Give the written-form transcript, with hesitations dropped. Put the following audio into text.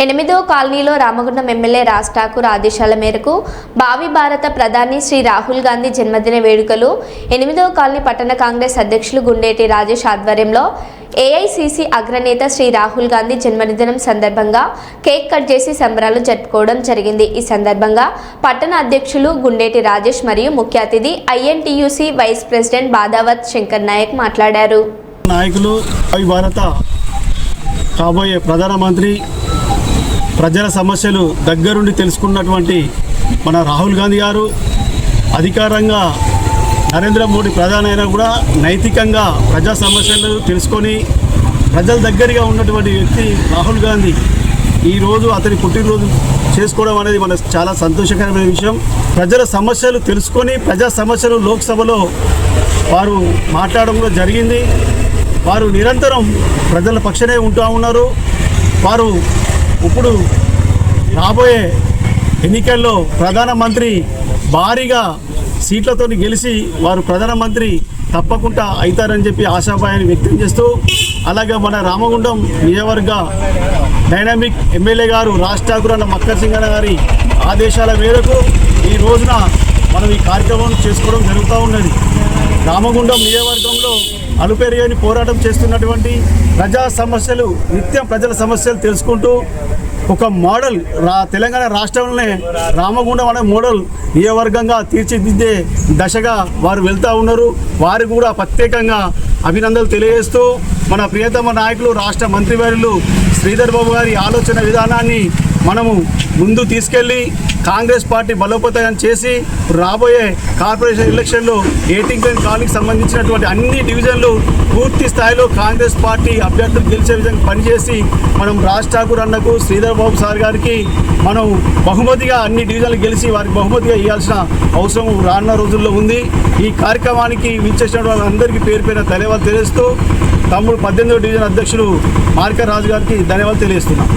8వ కాలనీలో రామగుండం ఎమ్మెల్యే రాజ్ ఠాకూర్ ఆదేశాల మేరకు భావి భారత ప్రధాని శ్రీ రాహుల్ గాంధీ జన్మదిన వేడుకలు 8వ కాలనీ పట్టణ కాంగ్రెస్ అధ్యక్షులు గుండేటి రాజేష్ ఆధ్వర్యంలో ఏఐసిసి అగ్రనేత శ్రీ రాహుల్ గాంధీ జన్మదినం సందర్భంగా కేక్ కట్ చేసి సంబరాలు జరుపుకోవడం జరిగింది। ఈ సందర్భంగా పట్టణ అధ్యక్షులు గుండేటి రాజేష్ మరియు ముఖ్య అతిథి INTUC vice president Badavath Shankar Nayak మాట్లాడారు। నాయకులు భావి భారత కాబోయే ప్రధానమంత్రి ప్రజల సమస్యలు దగ్గరుండి తెలుసుకున్నటువంటి మన రాహుల్ గాంధీ గారు అధికారంగా నరేంద్ర మోడీ ప్రధాని అయినా కూడా నైతికంగా ప్రజా సమస్యలు తెలుసుకొని ప్రజల దగ్గరగా ఉన్నటువంటి వ్యక్తి రాహుల్ గాంధీ ఈరోజు అతని పుట్టినరోజు చేసుకోవడం అనేది మనకు చాలా సంతోషకరమైన విషయం। ప్రజల సమస్యలు తెలుసుకొని ప్రజా సమస్యలు లోక్సభలో వారు మాట్లాడడం కూడా జరిగింది। వారు నిరంతరం ప్రజల పక్షనే ఉంటూ ఉన్నారు। వారు ఇప్పుడు రాబోయే ఎన్నికల్లో ప్రధానమంత్రి భారీగా సీట్లతో గెలిచి వారు ప్రధానమంత్రి తప్పకుండా అవుతారని చెప్పి ఆశాభాయాన్ని వ్యక్తం చేస్తూ, అలాగే మన రామగుండం నియోజకవర్గ డైనామిక్ ఎమ్మెల్యే గారు రాజ్ ఠాకూర్ అన్న మక్కర్ సింగ్ అన్న గారి ఆదేశాల మేరకు ఈ రోజున మనం ఈ కార్యక్రమం చేసుకోవడం జరుగుతూ ఉన్నది। రామగుండం నియోజకవర్గంలో అలుపెరుగని పోరాటం చేస్తున్నటువంటి ప్రజా సమస్యలు నిత్యం ప్రజల సమస్యలు తెలుసుకుంటూ ఒక మోడల్ తెలంగాణ రాష్ట్రంలోనే రామగుండం అనే మోడల్ నియోజకవర్గంగా తీర్చిదిద్దే దశగా వారు వెళ్తూ ఉన్నారు। వారు కూడా ప్రత్యేకంగా అభినందనలు తెలియజేస్తూ మన ప్రియతమ నాయకులు రాష్ట్ర మంత్రివర్యులు శ్రీధర్ బాబు గారి ఆలోచన విధానాన్ని మనము ముందు తీసుకెళ్ళి కాంగ్రెస్ పార్టీ బలోపేతం చేసి రాబోయే కార్పొరేషన్ ఎలక్షన్లో 18 కాలనీకి సంబంధించినటువంటి అన్ని డివిజన్లు పూర్తి స్థాయిలో కాంగ్రెస్ పార్టీ అభ్యర్థులు గెలిచే విధంగా పనిచేసి మనం రాజ్ ఠాకూర్ అన్నకు శ్రీధర్ బాబు సార్ గారికి మనం బహుమతిగా అన్ని డివిజన్లు గెలిచి వారికి బహుమతిగా ఇవ్వాల్సిన అవసరం రానున్న రోజుల్లో ఉంది। ఈ కార్యక్రమానికి విచ్చేసిన వాళ్ళందరికీ పేరు పేరున ధన్యవాదాలు తెలియజేస్తూ తమ్ముడు 18వ డివిజన్ అధ్యక్షులు మార్కర్ రాజు గారికి ధన్యవాదాలు తెలియజేస్తున్నాం।